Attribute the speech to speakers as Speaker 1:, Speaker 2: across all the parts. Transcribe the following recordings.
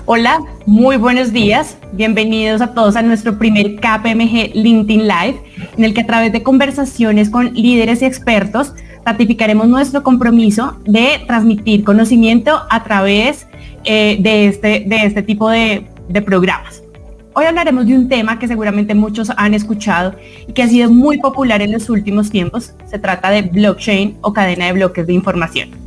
Speaker 1: Hola, muy buenos días. Bienvenidos a todos a nuestro primer KPMG LinkedIn Live, en el que a través de conversaciones con líderes y expertos ratificaremos nuestro compromiso de transmitir conocimiento a través de este tipo de programas. Hoy hablaremos de un tema que seguramente muchos han escuchado y que ha sido muy popular en los últimos tiempos. Se trata de blockchain o cadena de bloques de información.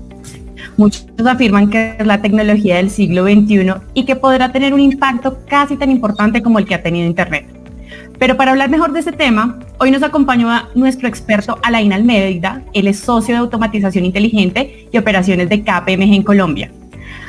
Speaker 1: Muchos afirman que es la tecnología del siglo XXI y que podrá tener un impacto casi tan importante como el que ha tenido Internet. Pero para hablar mejor de este tema, hoy nos acompaña nuestro experto Alain Almeida. Él es socio de automatización inteligente y operaciones de KPMG en Colombia.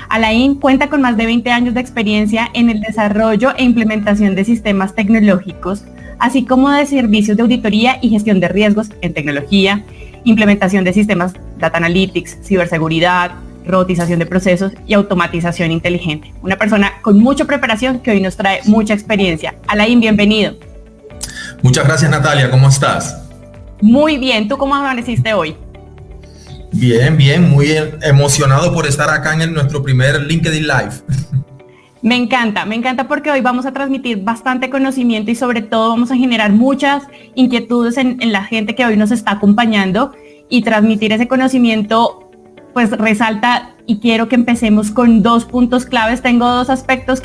Speaker 1: Alain cuenta con más de 20 años de experiencia en el desarrollo e implementación de sistemas tecnológicos, así como de servicios de auditoría y gestión de riesgos en tecnología, implementación de sistemas Data Analytics, ciberseguridad, robotización de procesos y automatización inteligente. Una persona con mucha preparación que hoy nos trae mucha experiencia. Alain, bienvenido.
Speaker 2: Muchas gracias, Natalia. ¿Cómo estás?
Speaker 1: Muy bien. ¿Tú cómo amaneciste hoy?
Speaker 2: Bien, muy emocionado por estar acá en nuestro primer LinkedIn Live.
Speaker 1: Me encanta porque hoy vamos a transmitir bastante conocimiento y sobre todo vamos a generar muchas inquietudes en la gente que hoy nos está acompañando, y transmitir ese conocimiento pues resalta, y quiero que empecemos con dos puntos claves. Tengo dos aspectos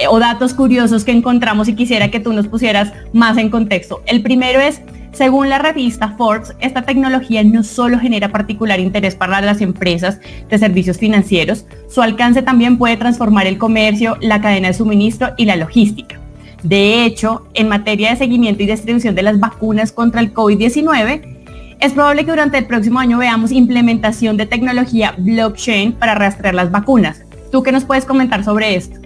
Speaker 1: o datos curiosos que encontramos y quisiera que tú nos pusieras más en contexto. El primero es, según la revista Forbes, esta tecnología no solo genera particular interés para las empresas de servicios financieros, su alcance también puede transformar el comercio, la cadena de suministro y la logística. De hecho, en materia de seguimiento y distribución de las vacunas contra el COVID-19, es probable que durante el próximo año veamos implementación de tecnología blockchain para rastrear las vacunas. ¿Tú qué nos puedes comentar sobre esto?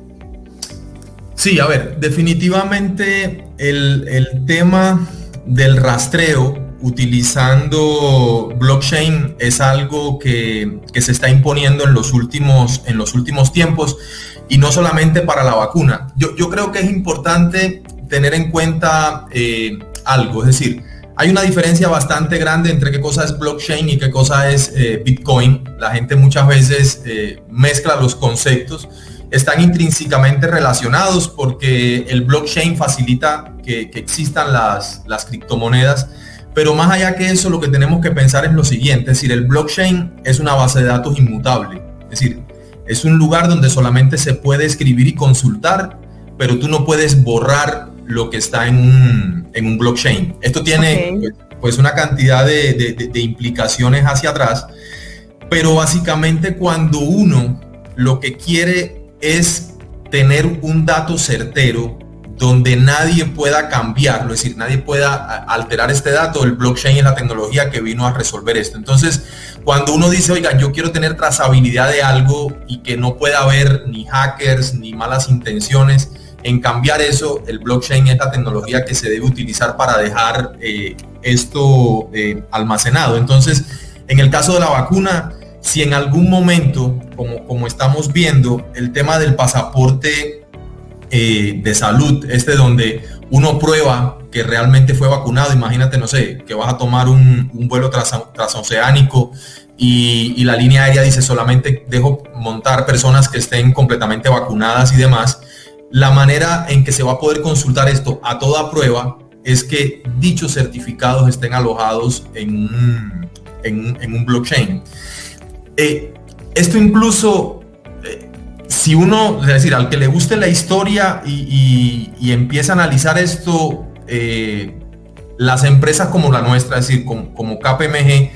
Speaker 2: Sí, a ver, definitivamente el tema del rastreo utilizando blockchain es algo que se está imponiendo en los últimos tiempos, y no solamente para la vacuna. Yo creo que es importante tener en cuenta algo, es decir, hay una diferencia bastante grande entre qué cosa es blockchain y qué cosa es Bitcoin. La gente muchas veces mezcla los conceptos. Están intrínsecamente relacionados porque el blockchain facilita que existan las criptomonedas, pero más allá que eso, lo que tenemos que pensar es lo siguiente, es decir, el blockchain es una base de datos inmutable, es decir, es un lugar donde solamente se puede escribir y consultar, pero tú no puedes borrar lo que está en un blockchain. Esto tiene pues una cantidad de implicaciones hacia atrás, pero básicamente cuando uno lo que quiere es tener un dato certero donde nadie pueda cambiarlo, es decir, nadie pueda alterar este dato, el blockchain es la tecnología que vino a resolver esto. Entonces, cuando uno dice, oiga, yo quiero tener trazabilidad de algo y que no pueda haber ni hackers ni malas intenciones en cambiar eso, el blockchain es la tecnología que se debe utilizar para dejar esto almacenado. Entonces, en el caso de la vacuna, si en algún momento, como estamos viendo, el tema del pasaporte de salud, donde uno prueba que realmente fue vacunado, imagínate, no sé, que vas a tomar un vuelo transoceánico y la línea aérea dice solamente dejo montar personas que estén completamente vacunadas y demás. La manera en que se va a poder consultar esto a toda prueba es que dichos certificados estén alojados en un blockchain. Esto incluso, si uno, es decir, al que le guste la historia y empieza a analizar esto, las empresas como la nuestra, es decir, como KPMG,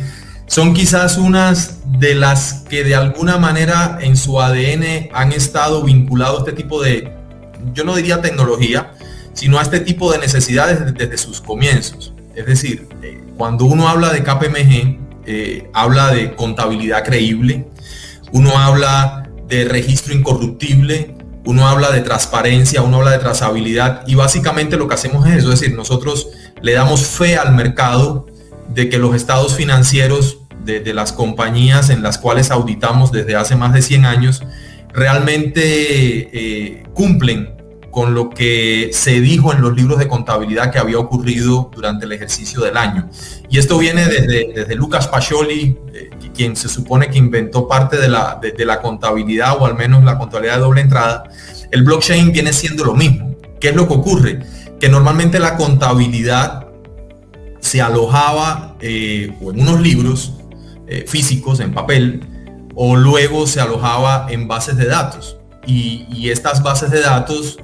Speaker 2: son quizás unas de las que de alguna manera en su ADN han estado vinculados a este tipo de, yo no diría tecnología, sino a este tipo de necesidades desde sus comienzos. Es decir, cuando uno habla de KPMG, habla de contabilidad creíble, uno habla de registro incorruptible, uno habla de transparencia, uno habla de trazabilidad, y básicamente lo que hacemos es eso, es decir, nosotros le damos fe al mercado de que los estados financieros de las compañías en las cuales auditamos desde hace más de 100 años realmente cumplen con lo que se dijo en los libros de contabilidad que había ocurrido durante el ejercicio del año. Y esto viene desde Lucas Pacioli, quien se supone que inventó parte de la contabilidad, o al menos la contabilidad de doble entrada, el blockchain viene siendo lo mismo. ¿Qué es lo que ocurre? Que normalmente la contabilidad se alojaba o en unos libros físicos, en papel, o luego se alojaba en bases de datos. Y estas bases de datos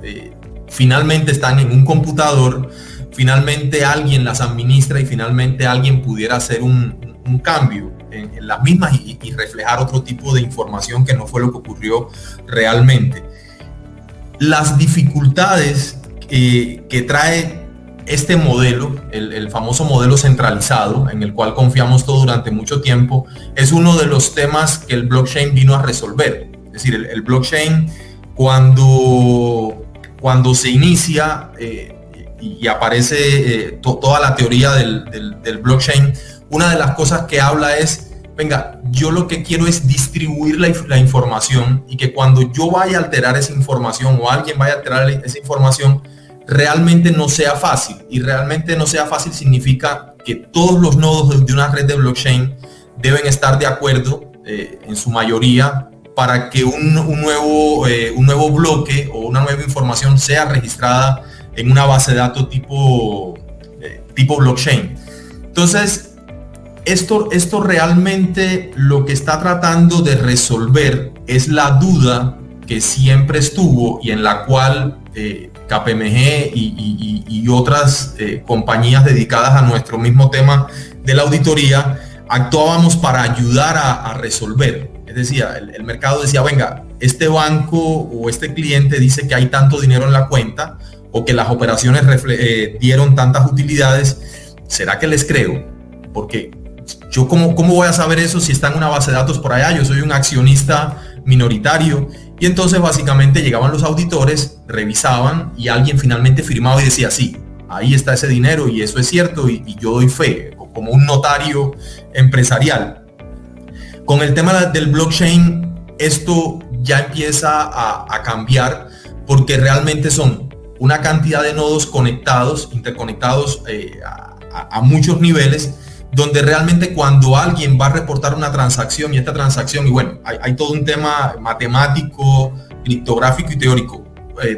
Speaker 2: finalmente están en un computador, finalmente alguien las administra y finalmente alguien pudiera hacer un cambio en las mismas y reflejar otro tipo de información que no fue lo que ocurrió realmente. Las dificultades que trae este modelo, el famoso modelo centralizado, en el cual confiamos todo durante mucho tiempo, es uno de los temas que el blockchain vino a resolver. Es decir, el blockchain cuando se inicia y aparece toda la teoría del blockchain, una de las cosas que habla es, venga, yo lo que quiero es distribuir la información, y que cuando yo vaya a alterar esa información o alguien vaya a alterar esa información, realmente no sea fácil. Y realmente no sea fácil significa que todos los nodos de una red de blockchain deben estar de acuerdo en su mayoría para que un nuevo bloque o una nueva información sea registrada en una base de datos tipo blockchain. Entonces, esto realmente lo que está tratando de resolver es la duda que siempre estuvo y en la cual KPMG y otras compañías dedicadas a nuestro mismo tema de la auditoría actuábamos para ayudar a resolver. Es decir, el mercado decía, venga, este banco o este cliente dice que hay tanto dinero en la cuenta o que las operaciones dieron tantas utilidades. ¿Será que les creo? Porque yo ¿cómo voy a saber eso si está en una base de datos por allá? Yo soy un accionista minoritario. Y entonces básicamente llegaban los auditores, revisaban y alguien finalmente firmaba y decía, sí, ahí está ese dinero y eso es cierto y yo doy fe, como un notario empresarial. Con el tema del blockchain, esto ya empieza a cambiar, porque realmente son una cantidad de nodos conectados, interconectados a muchos niveles, donde realmente cuando alguien va a reportar una transacción, y esta transacción, y bueno, hay todo un tema matemático, criptográfico y teórico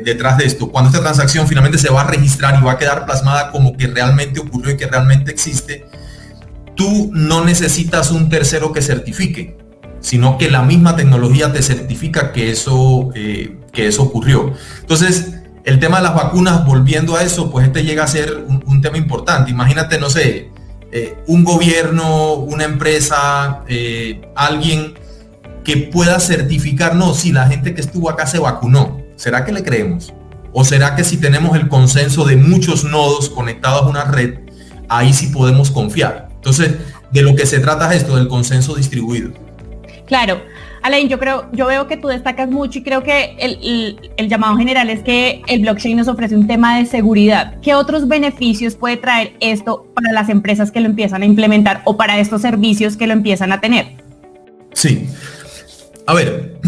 Speaker 2: detrás de esto. Cuando esta transacción finalmente se va a registrar y va a quedar plasmada como que realmente ocurrió y que realmente existe, tú no necesitas un tercero que certifique, sino que la misma tecnología te certifica que eso ocurrió. Entonces, el tema de las vacunas, volviendo a eso, pues llega a ser un tema importante. Imagínate, no sé, un gobierno, una empresa, alguien que pueda certificar, no, si la gente que estuvo acá se vacunó. ¿Será que le creemos? ¿O será que si tenemos el consenso de muchos nodos conectados a una red, ahí sí podemos confiar? Entonces, de lo que se trata es esto, del consenso distribuido.
Speaker 1: Claro. Alain, yo veo que tú destacas mucho y creo que el llamado general es que el blockchain nos ofrece un tema de seguridad. ¿Qué otros beneficios puede traer esto para las empresas que lo empiezan a implementar o para estos servicios que lo empiezan a tener?
Speaker 2: Sí. A ver,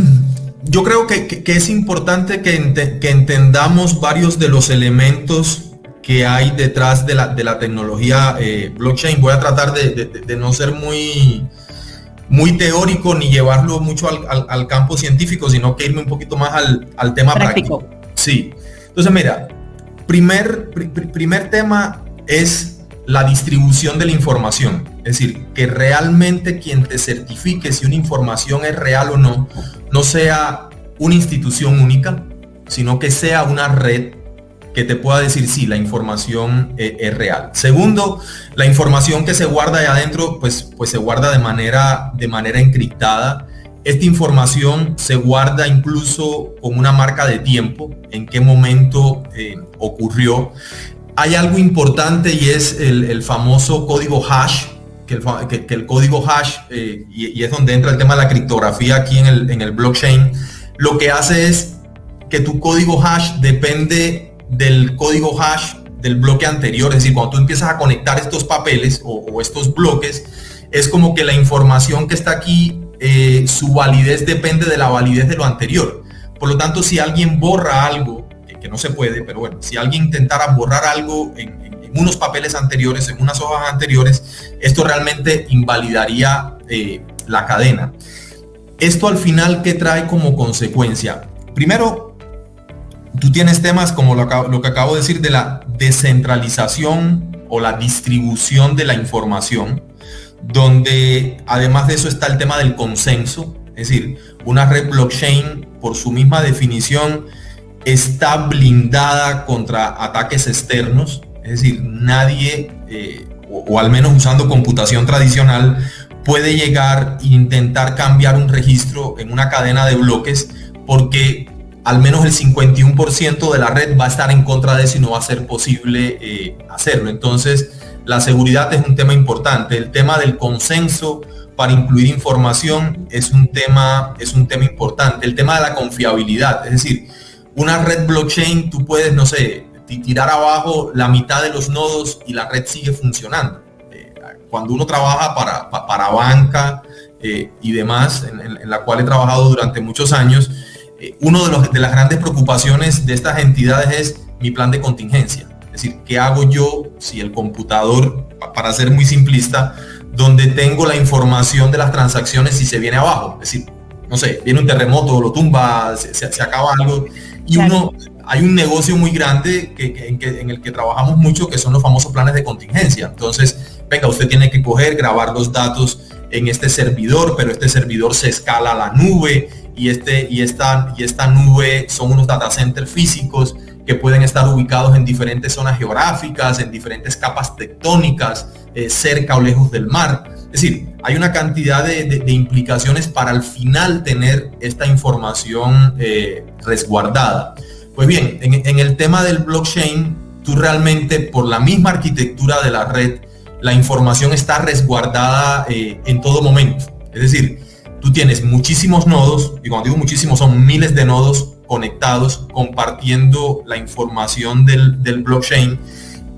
Speaker 2: yo creo que es importante que entendamos varios de los elementos que hay detrás de la tecnología blockchain. Voy a tratar de no ser muy teórico ni llevarlo mucho al campo científico, sino que irme un poquito más al tema práctico. Sí. Entonces, mira, primer tema es la distribución de la información. Es decir, que realmente quien te certifique si una información es real o no sea una institución única, sino que sea una red que te pueda decir si la información es real. Segundo, la información que se guarda ahí adentro, pues se guarda de manera encriptada. Esta información se guarda incluso con una marca de tiempo, en qué momento ocurrió. Hay algo importante y es el famoso código hash, que el código hash, y es donde entra el tema de la criptografía aquí en el blockchain, lo que hace es que tu código hash depende del código hash del bloque anterior. Es decir, cuando tú empiezas a conectar estos papeles o estos bloques, es como que la información que está aquí, su validez depende de la validez de lo anterior. Por lo tanto, si alguien borra algo, que no se puede, pero bueno, si alguien intentara borrar algo en unos papeles anteriores, en unas hojas anteriores, esto realmente invalidaría la cadena. Esto al final, ¿qué trae como consecuencia? Primero, tú tienes temas como lo que acabo de decir de la descentralización o la distribución de la información, donde además de eso está el tema del consenso. Es decir, una red blockchain, por su misma definición, está blindada contra ataques externos. Es decir, nadie, o al menos usando computación tradicional, puede llegar e intentar cambiar un registro en una cadena de bloques, porque al menos el 51% de la red va a estar en contra de eso y no va a ser posible hacerlo. Entonces, la seguridad es un tema importante. El tema del consenso para incluir información es un tema importante. El tema de la confiabilidad, es decir, una red blockchain, tú puedes, no sé, tirar abajo la mitad de los nodos y la red sigue funcionando. Cuando uno trabaja para banca y demás, en la cual he trabajado durante muchos años, una de las grandes preocupaciones de estas entidades es mi plan de contingencia. Es decir, ¿qué hago yo si el computador, para ser muy simplista, donde tengo la información de las transacciones, si se viene abajo? Es decir, no sé, viene un terremoto, lo tumba, se acaba algo, y hay un negocio muy grande en el que trabajamos mucho, que son los famosos planes de contingencia. Entonces, venga, usted tiene que grabar los datos en este servidor, pero este servidor se escala a la nube, y esta nube son unos data centers físicos que pueden estar ubicados en diferentes zonas geográficas, en diferentes capas tectónicas, cerca o lejos del mar. Es decir, hay una cantidad de implicaciones para al final tener esta información resguardada. Pues bien, en el tema del blockchain, tú realmente, por la misma arquitectura de la red, la información está resguardada en todo momento. Es decir, tú tienes muchísimos nodos, y cuando digo muchísimos son miles de nodos conectados, compartiendo la información del blockchain.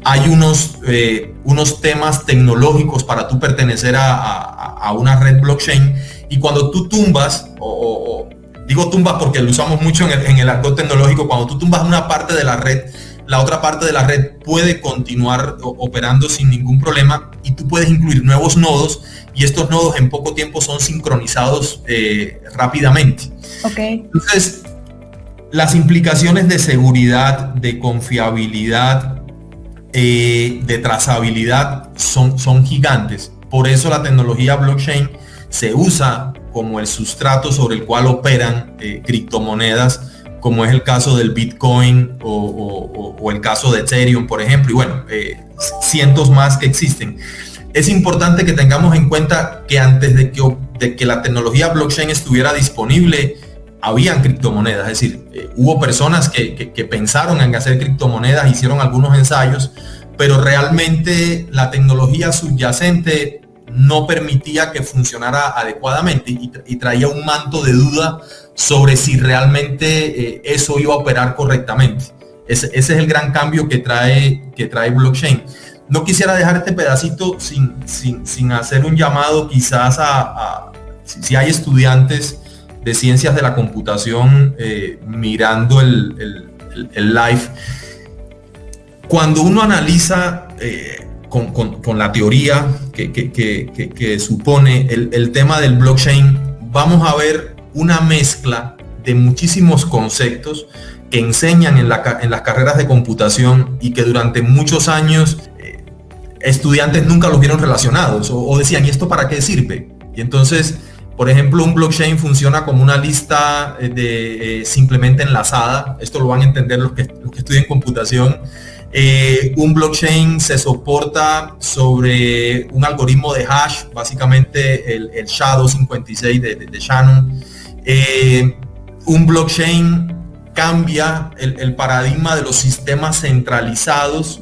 Speaker 2: Hay unos temas tecnológicos para tú pertenecer a una red blockchain, y cuando tú tumbas, o digo tumbas porque lo usamos mucho en el argot tecnológico, cuando tú tumbas una parte de la red, la otra parte de la red puede continuar operando sin ningún problema, y tú puedes incluir nuevos nodos, y estos nodos en poco tiempo son sincronizados rápidamente.
Speaker 1: Okay.
Speaker 2: Entonces, las implicaciones de seguridad, de confiabilidad, de trazabilidad son gigantes. Por eso la tecnología blockchain se usa como el sustrato sobre el cual operan criptomonedas, como es el caso del Bitcoin o el caso de Ethereum, por ejemplo, y bueno, cientos más que existen. Es importante que tengamos en cuenta que antes de que la tecnología blockchain estuviera disponible, habían criptomonedas. Es decir, hubo personas que pensaron en hacer criptomonedas, hicieron algunos ensayos, pero realmente la tecnología subyacente no permitía que funcionara adecuadamente, y traía un manto de duda sobre si realmente eso iba a operar correctamente. Ese es el gran cambio que trae blockchain. No quisiera dejar este pedacito sin hacer un llamado quizás si hay estudiantes de ciencias de la computación mirando el live. Cuando uno analiza con la teoría que supone el tema del blockchain, vamos a ver una mezcla de muchísimos conceptos que enseñan en las carreras de computación, y que durante muchos años estudiantes nunca los vieron relacionados, o decían, ¿y esto para qué sirve? Y entonces, por ejemplo, un blockchain funciona como una lista simplemente enlazada. Esto lo van a entender los que estudian computación. Un blockchain se soporta sobre un algoritmo de hash, básicamente el SHA-256 de Shannon. Un blockchain cambia el paradigma de los sistemas centralizados,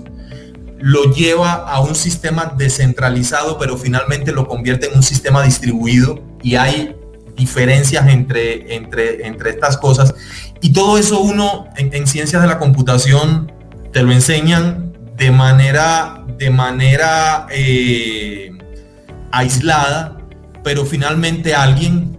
Speaker 2: lo lleva a un sistema descentralizado, pero finalmente lo convierte en un sistema distribuido, y hay diferencias entre estas cosas. Y todo eso uno en ciencias de la computación te lo enseñan de manera aislada, pero finalmente alguien,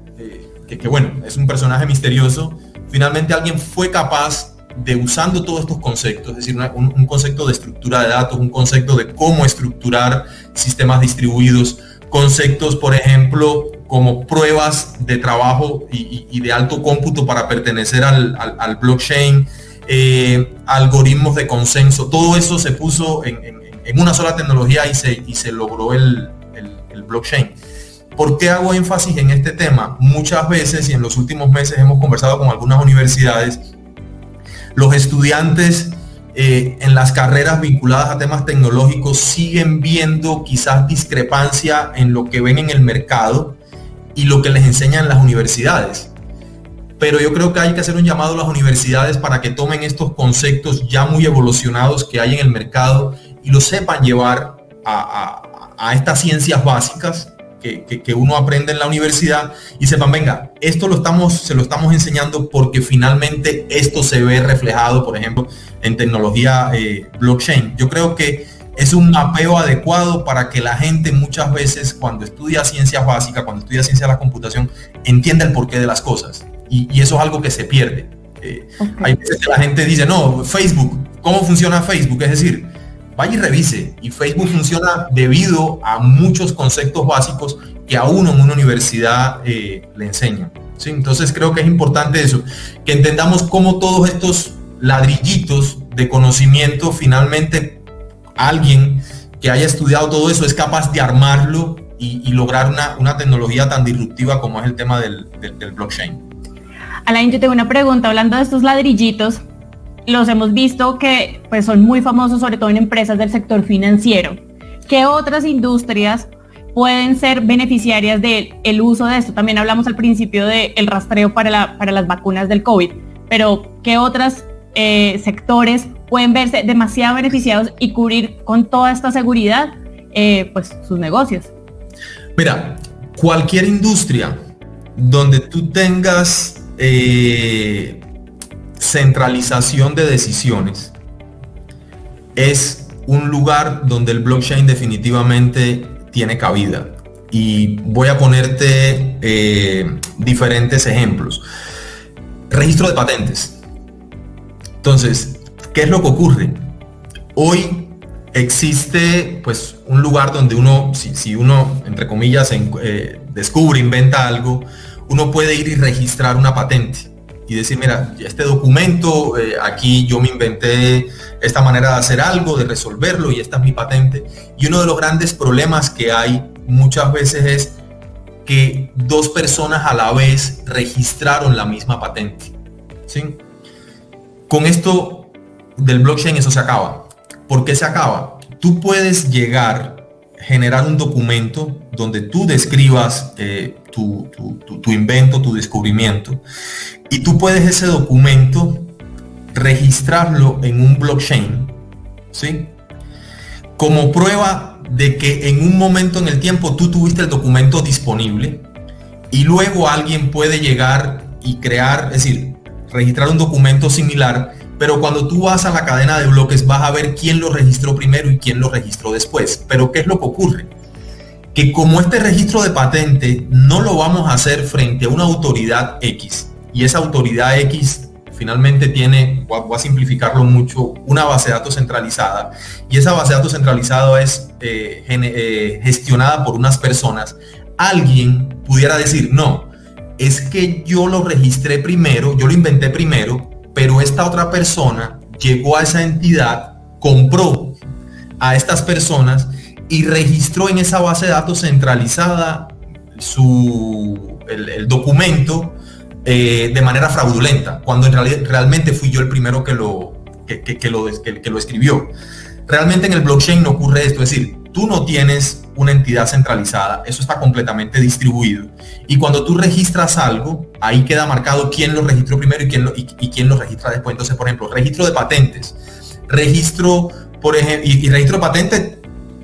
Speaker 2: que bueno, es un personaje misterioso, finalmente alguien fue capaz de, usando todos estos conceptos, es decir, un concepto de estructura de datos, un concepto de cómo estructurar sistemas distribuidos, conceptos, por ejemplo, como pruebas de trabajo y de alto cómputo para pertenecer al blockchain, algoritmos de consenso, todo eso se puso en una sola tecnología y se logró el blockchain. ¿Por qué hago énfasis en este tema? Muchas veces y en los últimos meses hemos conversado con algunas universidades, los estudiantes en las carreras vinculadas a temas tecnológicos siguen viendo quizás discrepancia en lo que ven en el mercado y lo que les enseñan las universidades. Pero yo creo que hay que hacer un llamado a las universidades para que tomen estos conceptos ya muy evolucionados que hay en el mercado y los sepan llevar a estas ciencias básicas que uno aprende en la universidad y sepan, venga, esto se lo estamos enseñando porque finalmente esto se ve reflejado, por ejemplo, en tecnología blockchain. Yo creo que es un mapeo adecuado para que la gente muchas veces cuando estudia ciencias básicas, cuando estudia ciencia de la computación, entienda el porqué de las cosas. Y eso es algo que se pierde. Hay veces que la gente dice, no, Facebook, ¿cómo funciona Facebook? Es decir, vaya y revise. Y Facebook funciona debido a muchos conceptos básicos que a uno en una universidad le enseñan. ¿Sí? Entonces creo que es importante eso, que entendamos cómo todos estos ladrillitos de conocimiento finalmente alguien que haya estudiado todo eso es capaz de armarlo y lograr una tecnología tan disruptiva como es el tema del blockchain.
Speaker 1: Alain, yo tengo una pregunta, hablando de estos ladrillitos, los hemos visto que pues, son muy famosos, sobre todo en empresas del sector financiero. ¿Qué otras industrias pueden ser beneficiarias del uso de esto? También hablamos al principio del rastreo para las vacunas del COVID, pero ¿qué otros sectores pueden verse demasiado beneficiados y cubrir con toda esta seguridad pues sus negocios?
Speaker 2: Mira, cualquier industria donde tú tengas centralización de decisiones es un lugar donde el blockchain definitivamente tiene cabida. Y voy a ponerte diferentes ejemplos. Registro de patentes. Entonces, ¿qué es lo que ocurre? Hoy existe pues un lugar donde uno, si uno, entre comillas, descubre, inventa algo, uno puede ir y registrar una patente y decir, mira, este documento, aquí yo me inventé esta manera de hacer algo, de resolverlo y esta es mi patente. Y uno de los grandes problemas que hay muchas veces es que dos personas a la vez registraron la misma patente. ¿Sí? Con esto del blockchain eso se acaba. ¿Por qué se acaba? Tú puedes generar un documento donde tú describas tu invento, tu descubrimiento, y tú puedes ese documento registrarlo en un blockchain, ¿sí? Como prueba de que en un momento en el tiempo tú tuviste el documento disponible y luego alguien puede llegar y crear, es decir, registrar un documento similar, pero cuando tú vas a la cadena de bloques vas a ver quién lo registró primero y quién lo registró después. Pero ¿qué es lo que ocurre? Que como este registro de patente no lo vamos a hacer frente a una autoridad X, y esa autoridad X finalmente tiene, voy a simplificarlo mucho, una base de datos centralizada, y esa base de datos centralizada es gestionada por unas personas, alguien pudiera decir, no, es que yo lo registré primero, yo lo inventé primero, pero esta otra persona llegó a esa entidad, compró a estas personas y registró en esa base de datos centralizada el documento de manera fraudulenta, cuando en realidad realmente fui yo el primero que lo escribió. Realmente en el blockchain no ocurre esto, es decir, tú no tienes una entidad centralizada, eso está completamente distribuido. Y cuando tú registras algo, ahí queda marcado quién lo registró primero y quién lo registra después. Entonces, por ejemplo, registro de patentes, registro, por ejemplo, y registro de patentes,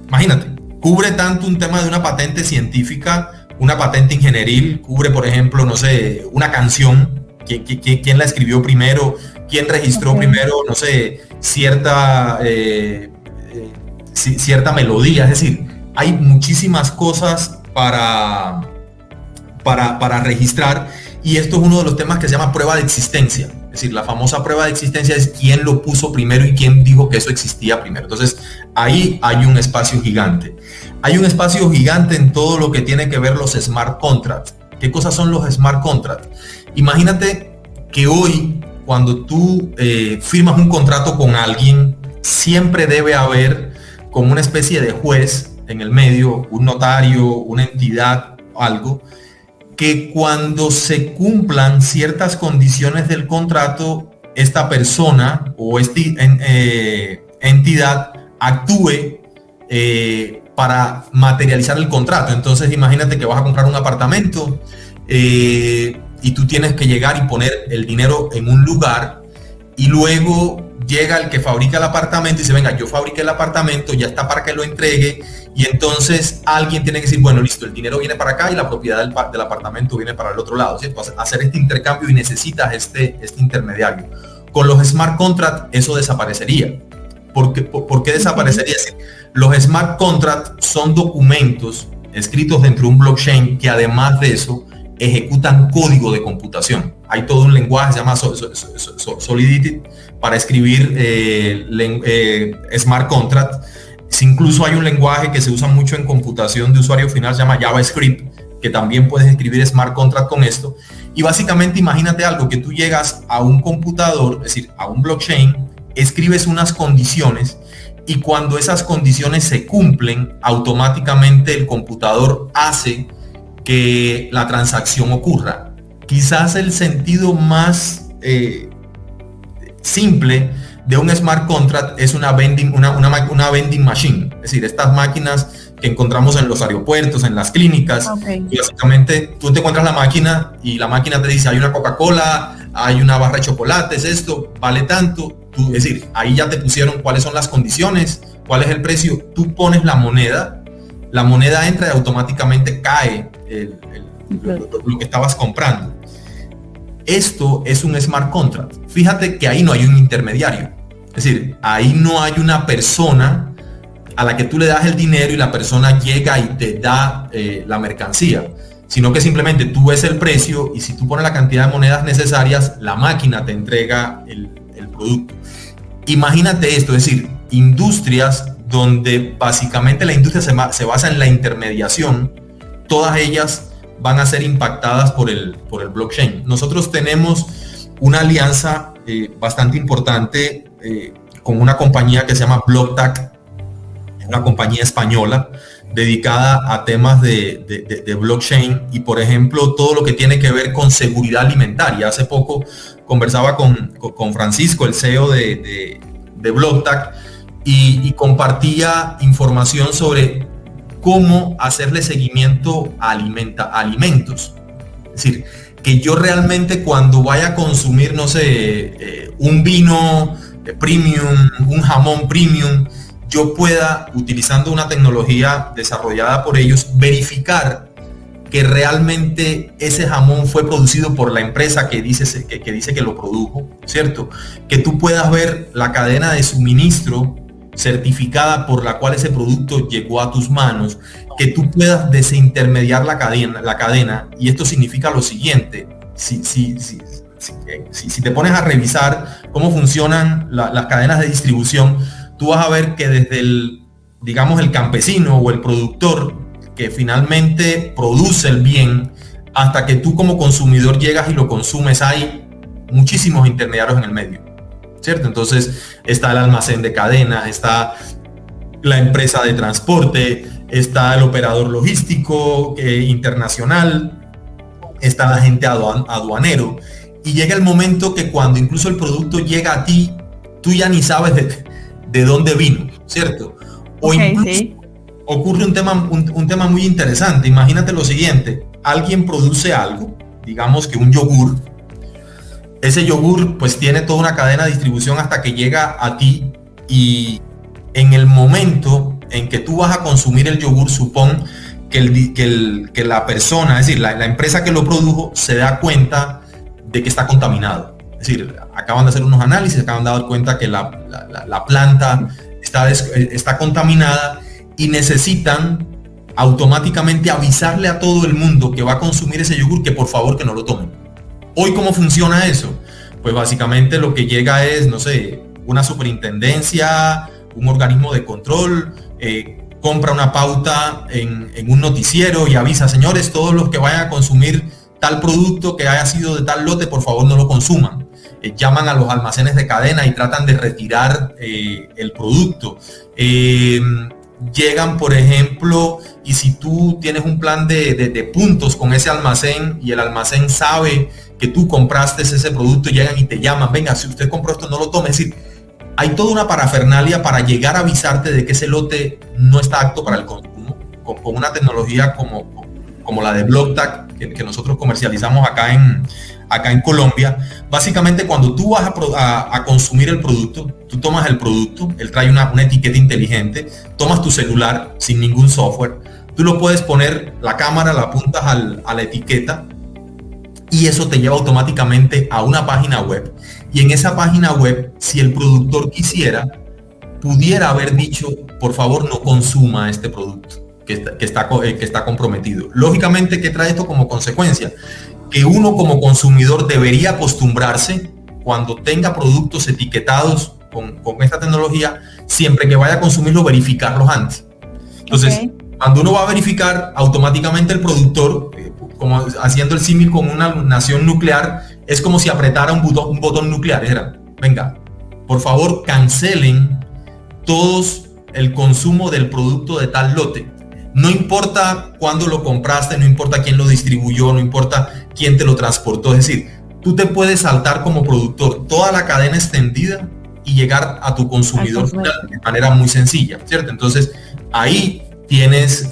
Speaker 2: imagínate, cubre tanto un tema de una patente científica, una patente ingenieril, cubre, por ejemplo, no sé, una canción, quién la escribió primero, quién registró primero, no sé, cierta melodía, es decir, hay muchísimas cosas para registrar, y esto es uno de los temas que se llama prueba de existencia. Es decir, la famosa prueba de existencia es quién lo puso primero y quién dijo que eso existía primero. Entonces, ahí hay un espacio gigante. Hay un espacio gigante en todo lo que tiene que ver los smart contracts. ¿Qué cosas son los smart contracts? Imagínate que hoy, cuando tú firmas un contrato con alguien, siempre debe haber como una especie de juez en el medio, un notario, una entidad, algo, que cuando se cumplan ciertas condiciones del contrato, esta persona o esta entidad actúe para materializar el contrato. Entonces imagínate que vas a comprar un apartamento y tú tienes que llegar y poner el dinero en un lugar, y luego llega el que fabrica el apartamento y dice, venga, yo fabriqué el apartamento, ya está para que lo entregue, y entonces alguien tiene que decir, bueno, listo, el dinero viene para acá y la propiedad del apartamento viene para el otro lado, ¿cierto? Hacer este intercambio, y necesitas este intermediario. Con los smart contracts eso desaparecería. ¿Por qué desaparecería? Los smart contracts son documentos escritos dentro de un blockchain que, además de eso, ejecutan código de computación. Hay todo un lenguaje, se llama Solidity, para escribir smart contract. Incluso hay un lenguaje que se usa mucho en computación de usuario final, se llama JavaScript, que también puedes escribir smart contract con esto. Y básicamente imagínate algo, que tú llegas a un computador, es decir, a un blockchain, escribes unas condiciones, y cuando esas condiciones se cumplen, automáticamente el computador hace que la transacción ocurra. Quizás el sentido más simple de un smart contract es una vending machine, es decir, estas máquinas que encontramos en los aeropuertos, en las clínicas. Okay. Y básicamente tú te encuentras la máquina y la máquina te dice, hay una Coca-Cola, hay una barra de chocolates, esto vale tanto. Es decir, ahí ya te pusieron cuáles son las condiciones, cuál es el precio, tú pones la moneda entra y automáticamente cae lo que estabas comprando. Esto es un smart contract. Fíjate que ahí no hay un intermediario. Es decir, ahí no hay una persona a la que tú le das el dinero y la persona llega y te da la mercancía, sino que simplemente tú ves el precio, y si tú pones la cantidad de monedas necesarias, la máquina te entrega el producto. Imagínate esto, es decir, industrias donde básicamente la industria se basa en la intermediación, todas ellas van a ser impactadas por el blockchain. Nosotros tenemos una alianza bastante importante con una compañía que se llama Blocktac, una compañía española dedicada a temas de blockchain y, por ejemplo, todo lo que tiene que ver con seguridad alimentaria. Hace poco conversaba con Francisco, el CEO de Blocktac, y compartía información sobre cómo hacerle seguimiento a alimentos. Es decir, que yo realmente cuando vaya a consumir, no sé, un vino premium, un jamón premium, yo pueda, utilizando una tecnología desarrollada por ellos, verificar que realmente ese jamón fue producido por la empresa que dice que lo produjo, ¿cierto? Que tú puedas ver la cadena de suministro certificada por la cual ese producto llegó a tus manos, que tú puedas desintermediar la cadena, y esto significa lo siguiente: si te pones a revisar cómo funcionan las cadenas de distribución, tú vas a ver que desde el campesino o el productor que finalmente produce el bien, hasta que tú como consumidor llegas y lo consumes, hay muchísimos intermediarios en el medio, ¿cierto? Entonces está el almacén de cadenas, está la empresa de transporte, está el operador logístico internacional, está el agente aduanero, y llega el momento que cuando incluso el producto llega a ti, tú ya ni sabes de dónde vino, ¿cierto? O incluso sí. Ocurre un tema muy interesante. Imagínate lo siguiente: alguien produce algo, digamos que un yogur. Ese yogur pues tiene toda una cadena de distribución hasta que llega a ti, y en el momento en que tú vas a consumir el yogur, supón que la persona, es decir, la empresa que lo produjo, se da cuenta de que está contaminado. Es decir, acaban de hacer unos análisis, acaban de dar cuenta que la planta está contaminada, y necesitan automáticamente avisarle a todo el mundo que va a consumir ese yogur que por favor que no lo tomen. Hoy, ¿cómo funciona eso? pues básicamente lo que llega es, no sé, una superintendencia, un organismo de control, compra una pauta en un noticiero y avisa, señores, todos los que vayan a consumir tal producto que haya sido de tal lote, por favor no lo consuman. Llaman a los almacenes de cadena y tratan de retirar el producto. Llegan, por ejemplo, y si tú tienes un plan de puntos con ese almacén y el almacén sabe que tú compraste ese producto, llegan y te llaman, venga, si usted compró esto, no lo tome. Es decir, hay toda una parafernalia para llegar a avisarte de que ese lote no está apto para el consumo, con una tecnología como la de BlockTag que nosotros comercializamos acá en Colombia. Básicamente, cuando tú vas a consumir el producto, tú tomas el producto, él trae una etiqueta inteligente, tomas tu celular sin ningún software, tú lo puedes poner, la cámara la apuntas a la etiqueta y eso te lleva automáticamente a una página web. Y en esa página web, si el productor quisiera, pudiera haber dicho, por favor no consuma este producto que está comprometido. Lógicamente, ¿qué trae esto como consecuencia? Que uno como consumidor debería acostumbrarse, cuando tenga productos etiquetados con esta tecnología, siempre que vaya a consumirlo, verificarlos antes. Entonces, cuando uno va a verificar, automáticamente el productor, como haciendo el símil con una nación nuclear, es como si apretara un botón nuclear. Era, venga, por favor cancelen todos el consumo del producto de tal lote. No importa cuándo lo compraste, no importa quién lo distribuyó, no importa quién te lo transportó. Es decir, tú te puedes saltar como productor toda la cadena extendida y llegar a tu consumidor final de manera muy sencilla, ¿cierto? Entonces, ahí tienes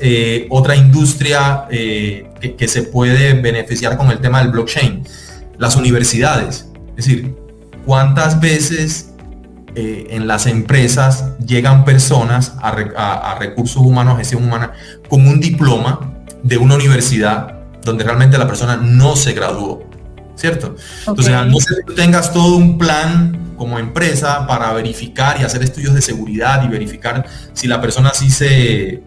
Speaker 2: otra industria que se puede beneficiar con el tema del blockchain. Las universidades. Es decir, ¿cuántas veces en las empresas llegan personas a recursos humanos, a gestión humana, con un diploma de una universidad donde realmente la persona no se graduó, ¿cierto? Entonces, no sé si tú tengas todo un plan como empresa para verificar y hacer estudios de seguridad y verificar si la persona sí se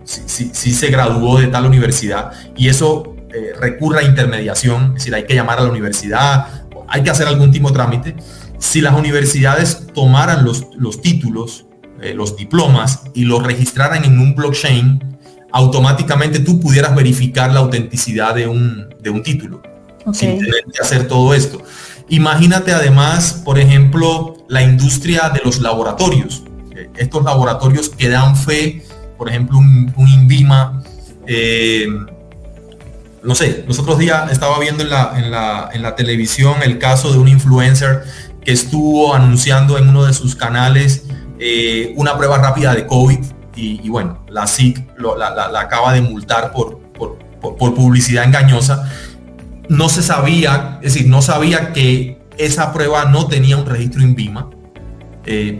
Speaker 2: graduó de tal universidad, y eso recurre a intermediación, es decir, hay que llamar a la universidad, hay que hacer algún tipo de trámite. Si las universidades tomaran los títulos, los diplomas, y los registraran en un blockchain, automáticamente tú pudieras verificar la autenticidad de un título, sin tener que hacer todo esto. Imagínate además, por ejemplo, la industria de los laboratorios. Estos laboratorios que dan fe, por ejemplo, un INVIMA. No sé, los otros días estaba viendo en la televisión el caso de un influencer que estuvo anunciando en uno de sus canales una prueba rápida de COVID y bueno, la SIC la acaba de multar por publicidad engañosa. No se sabía, es decir, no sabía que esa prueba no tenía un registro INVIMA,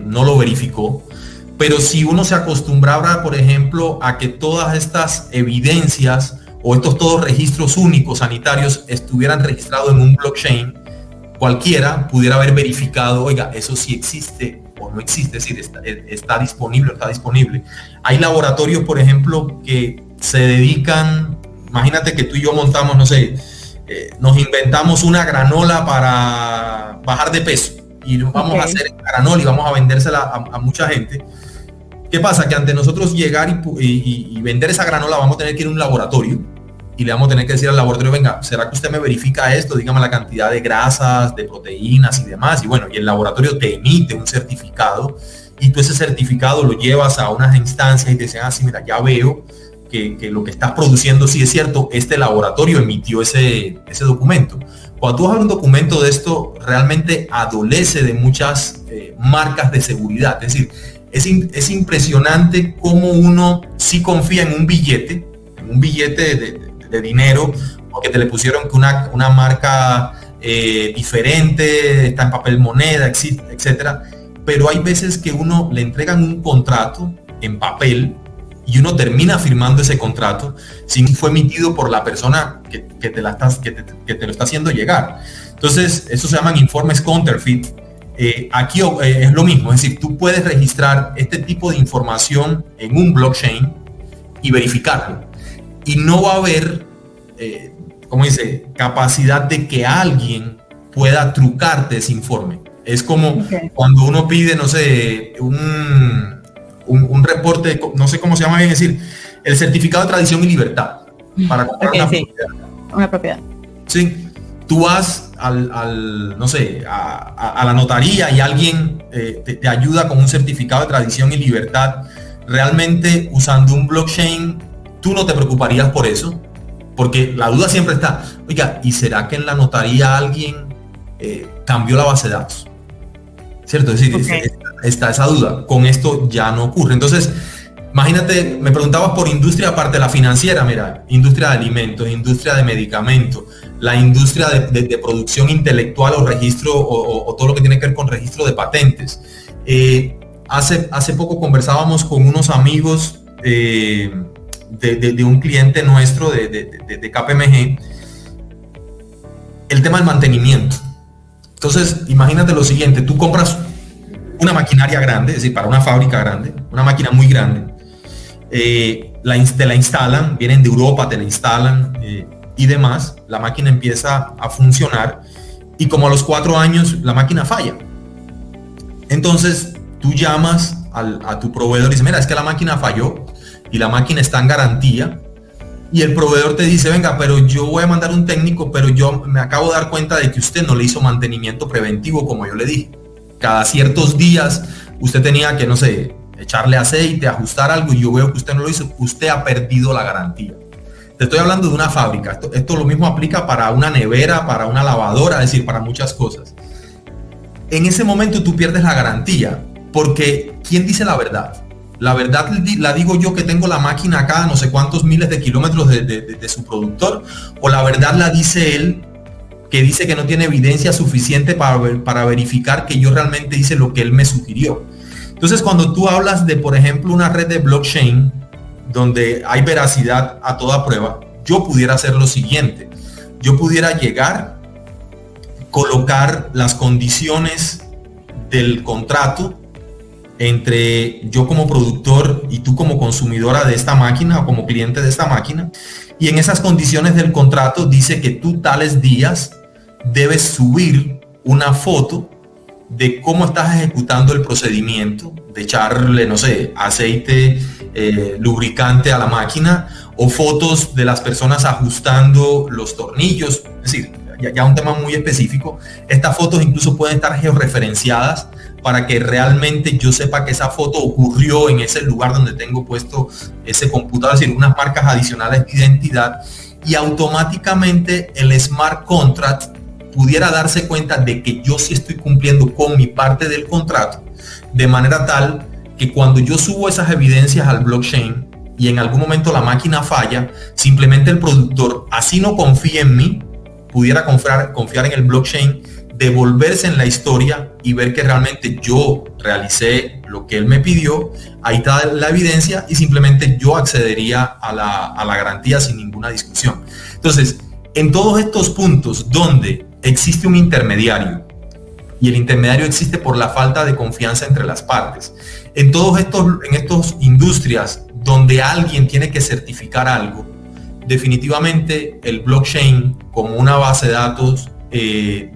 Speaker 2: no lo verificó. Pero si uno se acostumbrara, por ejemplo, a que todas estas evidencias o estos todos registros únicos sanitarios estuvieran registrados en un blockchain, cualquiera pudiera haber verificado, oiga, eso sí existe o no existe, es decir, está disponible o está disponible. Hay laboratorios, por ejemplo, que se dedican, imagínate que tú y yo montamos, no sé, nos inventamos una granola para bajar de peso y vamos a hacer granola y vamos a vendérsela a mucha gente. ¿Qué pasa? Que ante nosotros llegar y vender esa granola, vamos a tener que ir a un laboratorio y le vamos a tener que decir al laboratorio, venga, ¿será que usted me verifica esto? Dígame la cantidad de grasas, de proteínas y demás. Y bueno, y el laboratorio te emite un certificado y tú ese certificado lo llevas a unas instancias y te dicen, sí, mira, ya veo que lo que estás produciendo sí es cierto, este laboratorio emitió ese documento. Cuando tú vas a ver un documento de esto, realmente adolece de muchas marcas de seguridad. Es decir, es impresionante cómo uno sí confía en un billete de dinero, porque te le pusieron que una marca diferente, está en papel moneda, etcétera. Pero hay veces que uno le entregan un contrato en papel y uno termina firmando ese contrato si fue emitido por la persona que te lo está haciendo llegar. Entonces, eso se llaman informes counterfeit. Aquí es lo mismo, es decir, tú puedes registrar este tipo de información en un blockchain y verificarlo. Y no va a haber, capacidad de que alguien pueda trucarte ese informe. Es como cuando uno pide, no sé, un reporte, no sé cómo se llama bien, es decir, el certificado de tradición y libertad para comprar
Speaker 1: una propiedad.
Speaker 2: Sí, tú vas no sé, a la notaría y alguien te ayuda con un certificado de tradición y libertad. Realmente usando un blockchain, tú no te preocuparías por eso, porque la duda siempre está, oiga, ¿y será que en la notaría alguien cambió la base de datos? ¿Cierto? Es decir, está esa duda. Con esto ya no ocurre. Entonces, imagínate, me preguntabas por industria aparte de la financiera, mira, industria de alimentos, industria de medicamentos, la industria de producción intelectual o registro o todo lo que tiene que ver con registro de patentes. Hace poco conversábamos con unos amigos de un cliente nuestro de KPMG, el tema del mantenimiento. Entonces, imagínate lo siguiente, tú compras una maquinaria grande, es decir, para una fábrica grande, una máquina muy grande, te la instalan, vienen de Europa, te la instalan y demás, la máquina empieza a funcionar y como a los 4 años la máquina falla. Entonces, tú llamas a tu proveedor y dices, mira, es que la máquina falló y la máquina está en garantía. Y el proveedor te dice, venga, pero yo voy a mandar un técnico, pero yo me acabo de dar cuenta de que usted no le hizo mantenimiento preventivo como yo le dije. Cada ciertos días usted tenía que, no sé, echarle aceite, ajustar algo y yo veo que usted no lo hizo, usted ha perdido la garantía. Te estoy hablando de una fábrica. Esto lo mismo aplica para una nevera, para una lavadora, es decir, para muchas cosas. En ese momento tú pierdes la garantía, porque ¿quién dice la verdad? La verdad la digo yo que tengo la máquina acá a no sé cuántos miles de kilómetros de su productor, o la verdad la dice él, que dice que no tiene evidencia suficiente para verificar que yo realmente hice lo que él me sugirió. Entonces, cuando tú hablas de, por ejemplo, una red de blockchain donde hay veracidad a toda prueba, yo pudiera hacer lo siguiente. Yo pudiera llegar, colocar las condiciones del contrato entre yo como productor y tú como consumidora de esta máquina o como cliente de esta máquina, y en esas condiciones del contrato dice que tú tales días debes subir una foto de cómo estás ejecutando el procedimiento, de echarle, no sé, aceite, lubricante a la máquina, o fotos de las personas ajustando los tornillos, es decir, ya un tema muy específico. Estas fotos incluso pueden estar georreferenciadas para que realmente yo sepa que esa foto ocurrió en ese lugar donde tengo puesto ese computador, es decir, unas marcas adicionales de identidad, y automáticamente el smart contract pudiera darse cuenta de que yo sí estoy cumpliendo con mi parte del contrato, de manera tal que cuando yo subo esas evidencias al blockchain y en algún momento la máquina falla, simplemente el productor, así no confía en mí, pudiera confiar en el blockchain, devolverse en la historia y ver que realmente yo realicé lo que él me pidió. Ahí está la evidencia y simplemente yo accedería a la garantía sin ninguna discusión. Entonces, en todos estos puntos donde existe un intermediario, y el intermediario existe por la falta de confianza entre las partes, en estas industrias donde alguien tiene que certificar algo, definitivamente el blockchain, como una base de datos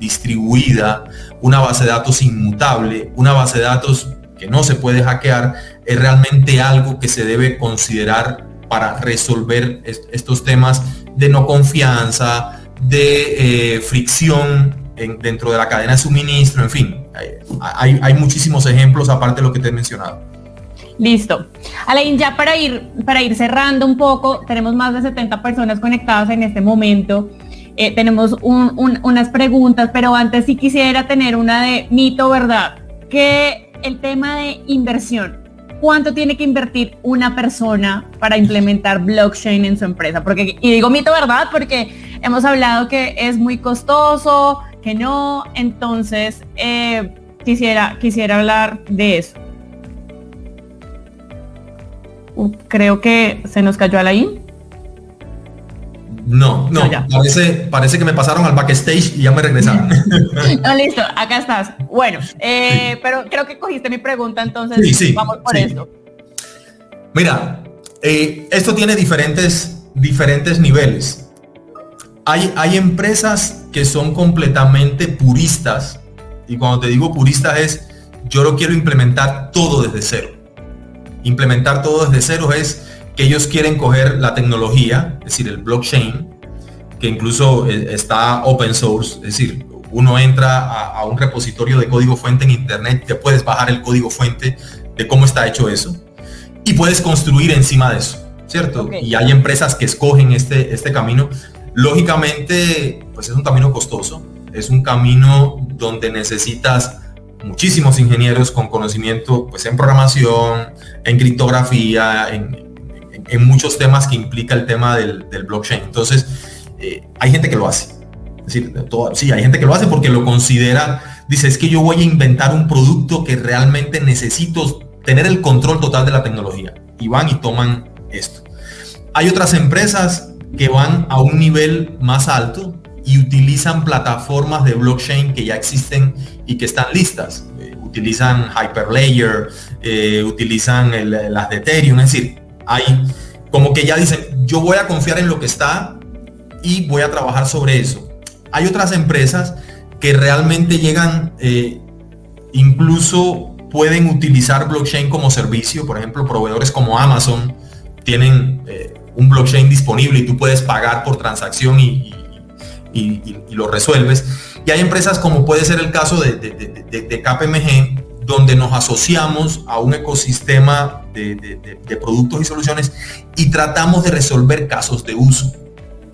Speaker 2: distribuida, una base de datos inmutable, una base de datos que no se puede hackear, es realmente algo que se debe considerar para resolver estos temas de no confianza, de fricción dentro de la cadena de suministro, en fin, hay muchísimos ejemplos aparte de lo que te he mencionado.
Speaker 1: Listo. Alain, ya para ir cerrando un poco, tenemos más de 70 personas conectadas en este momento. Tenemos unas preguntas, pero antes sí quisiera tener una de mito, ¿verdad? Que el tema de inversión, ¿cuánto tiene que invertir una persona para implementar blockchain en su empresa? Y digo mito, ¿verdad? Porque hemos hablado que es muy costoso, que no, entonces quisiera hablar de eso. Creo que se nos cayó Alain.
Speaker 2: No, parece que me pasaron al backstage y ya me regresaron.
Speaker 1: No, listo, acá estás. Bueno, sí. Pero creo que cogiste mi pregunta, entonces sí, vamos por esto.
Speaker 2: Mira, esto tiene diferentes niveles. Hay empresas que son completamente puristas, y cuando te digo puristas es, yo lo quiero implementar todo desde cero. Implementar todo desde cero es que ellos quieren coger la tecnología, es decir, el blockchain, que incluso está open source, es decir, uno entra a un repositorio de código fuente en internet, te puedes bajar el código fuente de cómo está hecho eso y puedes construir encima de eso, ¿cierto? Okay. Y hay empresas que escogen este camino. Lógicamente, pues es un camino costoso, es un camino donde necesitas muchísimos ingenieros con conocimiento pues, en programación, en criptografía, en muchos temas que implica el tema del blockchain. Entonces, hay gente que lo hace. Es decir, sí, hay gente que lo hace porque lo considera, dice, es que yo voy a inventar un producto que realmente necesito tener el control total de la tecnología. Y van y toman esto. Hay otras empresas que van a un nivel más alto y utilizan plataformas de blockchain que ya existen y que están listas. Utilizan Hyperledger, utilizan las de Ethereum, es decir, hay como que ya dicen, yo voy a confiar en lo que está y voy a trabajar sobre eso. Hay otras empresas que realmente llegan, incluso pueden utilizar blockchain como servicio, por ejemplo, proveedores como Amazon tienen un blockchain disponible y tú puedes pagar por transacción y lo resuelves. Y hay empresas como puede ser el caso de KPMG, donde nos asociamos a un ecosistema de productos y soluciones y tratamos de resolver casos de uso.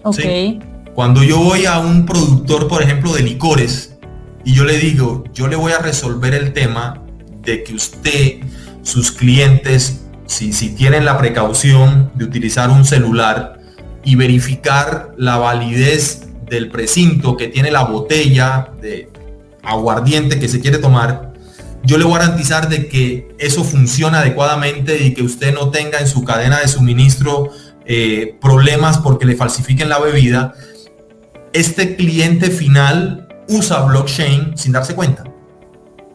Speaker 1: Okay.
Speaker 2: ¿Sí? Cuando yo voy a un productor, por ejemplo, de licores, y yo le digo, yo le voy a resolver el tema de que usted, sus clientes, si tienen la precaución de utilizar un celular y verificar la validez del precinto que tiene la botella de aguardiente que se quiere tomar, yo le voy a garantizar de que eso funciona adecuadamente y que usted no tenga en su cadena de suministro problemas porque le falsifiquen la bebida. Este cliente final usa blockchain sin darse cuenta.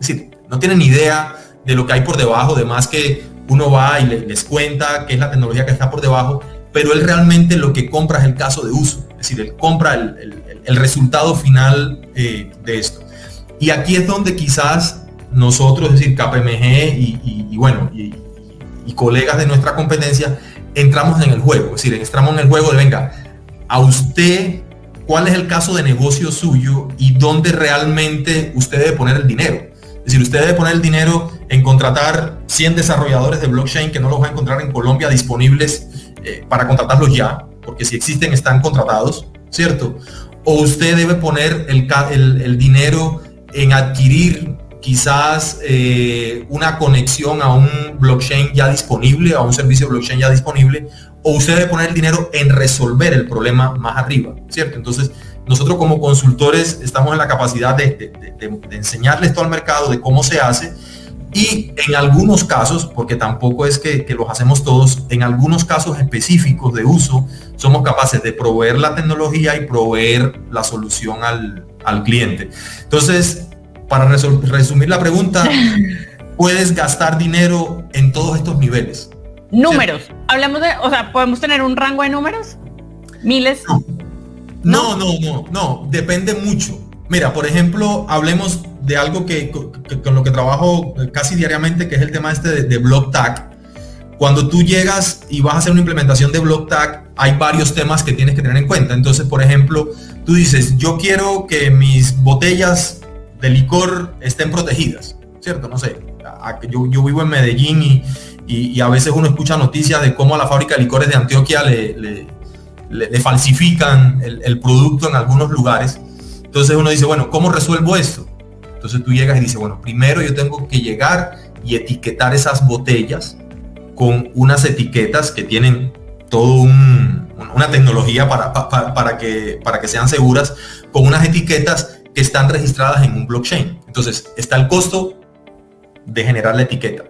Speaker 2: Es decir, no tienen idea de lo que hay por debajo, de más que uno va y les cuenta qué es la tecnología que está por debajo, pero él realmente lo que compra es el caso de uso. Es decir, él compra el resultado final de esto. Y aquí es donde quizás nosotros, es decir, KPMG y colegas de nuestra competencia, entramos en el juego. Es decir, entramos en el juego de, venga, a usted, ¿cuál es el caso de negocio suyo y dónde realmente usted debe poner el dinero? Es decir, usted debe poner el dinero en contratar 100 desarrolladores de blockchain que no los va a encontrar en Colombia disponibles para contratarlos ya, porque si existen están contratados, ¿cierto? O usted debe poner el dinero en adquirir quizás una conexión a un blockchain ya disponible, a un servicio de blockchain ya disponible, o usted debe poner el dinero en resolver el problema más arriba, ¿cierto? Entonces, nosotros como consultores estamos en la capacidad de enseñarle esto al mercado, de cómo se hace, y en algunos casos, porque tampoco es que los hacemos todos, en algunos casos específicos de uso, somos capaces de proveer la tecnología y proveer la solución al cliente. Entonces, para resumir la pregunta, puedes gastar dinero en todos estos niveles.
Speaker 1: Números. ¿Sí? Hablamos de, o sea, ¿podemos tener un rango de números? ¿Miles?
Speaker 2: No, depende mucho. Mira, por ejemplo, hablemos de algo que con lo que trabajo casi diariamente, que es el tema de BlockTag. Cuando tú llegas y vas a hacer una implementación de BlockTag, hay varios temas que tienes que tener en cuenta. Entonces, por ejemplo, tú dices, yo quiero que mis botellas de licor estén protegidas, ¿cierto? No sé, yo vivo en Medellín y a veces uno escucha noticias de cómo a la fábrica de licores de Antioquia le falsifican el producto en algunos lugares. Entonces uno dice, bueno, ¿cómo resuelvo esto? Entonces tú llegas y dices, bueno, primero yo tengo que llegar y etiquetar esas botellas con unas etiquetas que tienen todo una tecnología para que sean seguras, con unas etiquetas que están registradas en un blockchain. Entonces está el costo de generar la etiqueta,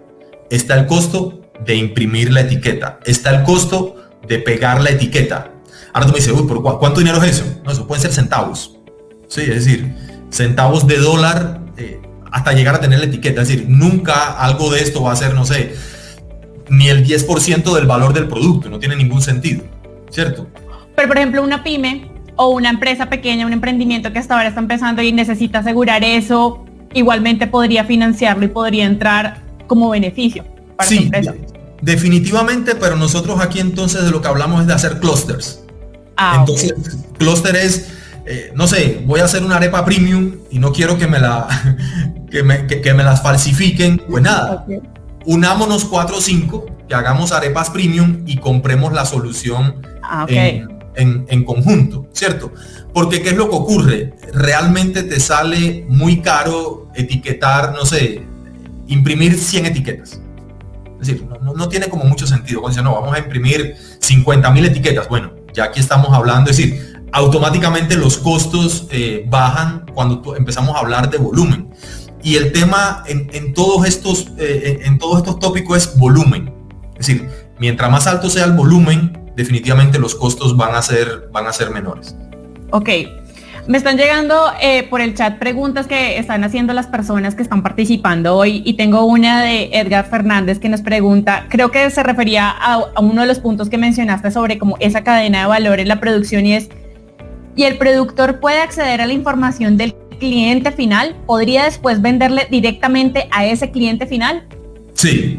Speaker 2: está el costo de imprimir la etiqueta, está el costo de pegar la etiqueta. Ahora tú me dices, uy, ¿pero cuánto dinero es eso? No, eso pueden ser centavos. Sí, es decir, centavos de dólar hasta llegar a tener la etiqueta. Es decir, nunca algo de esto va a ser, no sé, ni el 10% del valor del producto. No tiene ningún sentido, ¿cierto?
Speaker 1: Pero, por ejemplo, una pyme o una empresa pequeña, un emprendimiento que hasta ahora está empezando y necesita asegurar eso, igualmente podría financiarlo y podría entrar como beneficio para su empresa.
Speaker 2: Definitivamente, pero nosotros aquí entonces de lo que hablamos es de hacer clusters. Entonces, clúster es, no sé, voy a hacer una arepa premium y no quiero que me las falsifiquen. Pues nada, unámonos 4 o 5, que hagamos arepas premium y compremos la solución en conjunto, ¿cierto? Porque ¿qué es lo que ocurre? Realmente te sale muy caro etiquetar, no sé, imprimir 100 etiquetas. Es decir, no tiene como mucho sentido. Cuando dice, no, vamos a imprimir 50.000 etiquetas. Bueno, ya aquí estamos hablando, es decir, automáticamente los costos bajan cuando empezamos a hablar de volumen. Y el tema en todos estos tópicos es volumen. Es decir, mientras más alto sea el volumen, definitivamente los costos van a ser menores.
Speaker 1: Ok. Me están llegando por el chat preguntas que están haciendo las personas que están participando hoy y tengo una de Edgar Fernández que nos pregunta, creo que se refería a uno de los puntos que mencionaste sobre como esa cadena de valor en la producción y el productor puede acceder a la información del cliente final, ¿podría después venderle directamente a ese cliente final?
Speaker 2: Sí.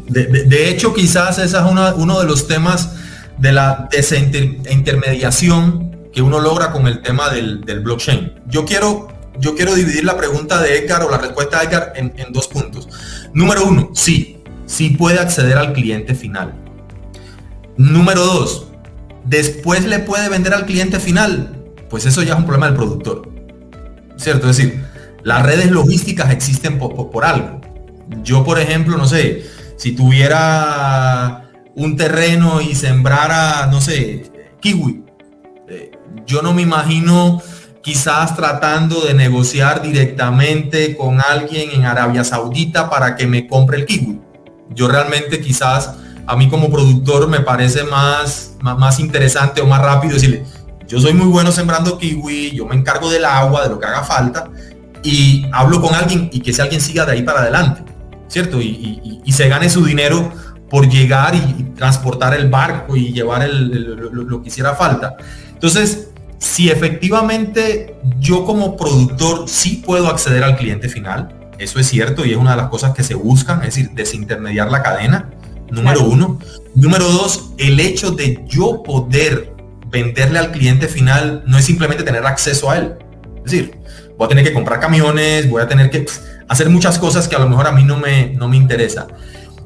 Speaker 2: De hecho, quizás ese es uno de los temas de la desintermediación que uno logra con el tema del blockchain. Yo quiero dividir la pregunta de Edgar o la respuesta de Edgar en 2 puntos. Número 1, sí puede acceder al cliente final. Número 2, después le puede vender al cliente final. Pues eso ya es un problema del productor, ¿cierto? Es decir, las redes logísticas existen por algo. Yo, por ejemplo, no sé, si tuviera un terreno y sembrara, no sé, kiwi, yo no me imagino quizás tratando de negociar directamente con alguien en Arabia Saudita para que me compre el kiwi. Yo realmente quizás a mí como productor me parece más interesante o más rápido decirle, yo soy muy bueno sembrando kiwi, yo me encargo del agua, de lo que haga falta y hablo con alguien y que ese alguien siga de ahí para adelante, ¿cierto? Y se gane su dinero por llegar y transportar el barco y llevar lo que hiciera falta. Entonces, si efectivamente yo como productor sí puedo acceder al cliente final, eso es cierto y es una de las cosas que se buscan, es decir, desintermediar la cadena, número 1. Número 2, el hecho de yo poder venderle al cliente final no es simplemente tener acceso a él. Es decir, voy a tener que comprar camiones, voy a tener que hacer muchas cosas que a lo mejor a mí no me interesa.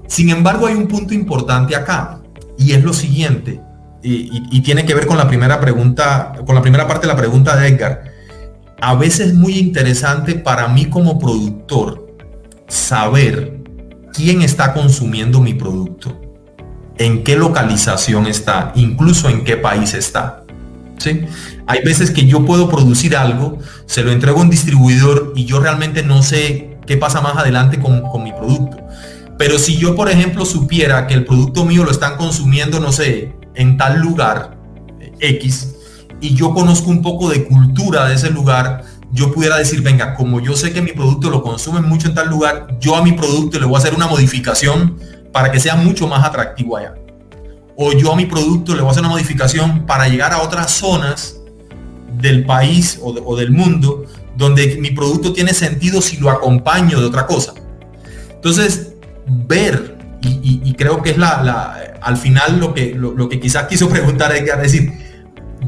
Speaker 2: Sin embargo, hay un punto importante acá y es lo siguiente. Y tiene que ver con la primera pregunta, con la primera parte de la pregunta de Edgar. A veces es muy interesante para mí como productor saber quién está consumiendo mi producto, en qué localización está, incluso en qué país está. ¿Sí? Hay veces que yo puedo producir algo, se lo entrego a un distribuidor y yo realmente no sé qué pasa más adelante con mi producto. Pero si yo, por ejemplo, supiera que el producto mío lo están consumiendo, no sé, en tal lugar X, y yo conozco un poco de cultura de ese lugar, yo pudiera decir, venga, como yo sé que mi producto lo consumen mucho en tal lugar, yo a mi producto le voy a hacer una modificación para que sea mucho más atractivo allá. O yo a mi producto le voy a hacer una modificación para llegar a otras zonas del país o del mundo donde mi producto tiene sentido si lo acompaño de otra cosa. Entonces, ver, y creo que es al final lo que quizás quiso preguntar Edgar, es decir,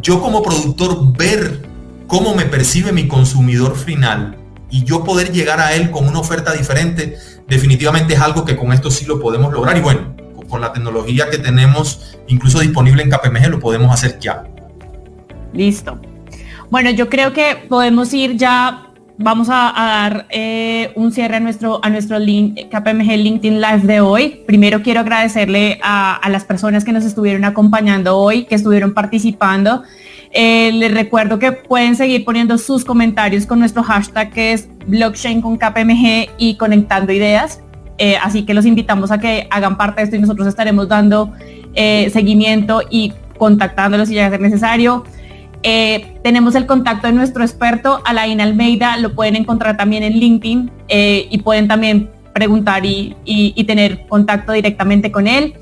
Speaker 2: yo como productor ver cómo me percibe mi consumidor final y yo poder llegar a él con una oferta diferente, definitivamente es algo que con esto sí lo podemos lograr y bueno, con la tecnología que tenemos incluso disponible en KPMG lo podemos hacer ya.
Speaker 1: Listo. Bueno, yo creo que podemos ir ya. Vamos a dar un cierre a nuestro KPMG LinkedIn Live de hoy. Primero quiero agradecerle a las personas que nos estuvieron acompañando hoy, que estuvieron participando. Les recuerdo que pueden seguir poniendo sus comentarios con nuestro hashtag que es blockchain con KPMG y conectando ideas. Así que los invitamos a que hagan parte de esto y nosotros estaremos dando seguimiento y contactándolos si llega a ser necesario. Tenemos el contacto de nuestro experto, Alain Almeida, lo pueden encontrar también en LinkedIn y pueden también preguntar y tener contacto directamente con él.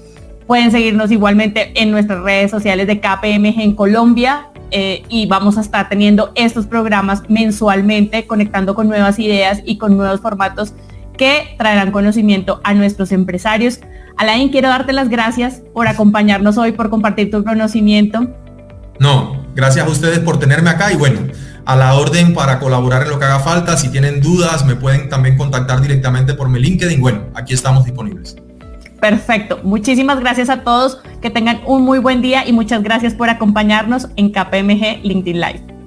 Speaker 1: Pueden seguirnos igualmente en nuestras redes sociales de KPMG en Colombia y vamos a estar teniendo estos programas mensualmente, conectando con nuevas ideas y con nuevos formatos que traerán conocimiento a nuestros empresarios. Alain, quiero darte las gracias por acompañarnos hoy, por compartir tu conocimiento.
Speaker 2: No, gracias a ustedes por tenerme acá y bueno, a la orden para colaborar en lo que haga falta. Si tienen dudas, me pueden también contactar directamente por mi LinkedIn. Bueno, aquí estamos disponibles.
Speaker 1: Perfecto. Muchísimas gracias a todos. Que tengan un muy buen día y muchas gracias por acompañarnos en KPMG LinkedIn Live.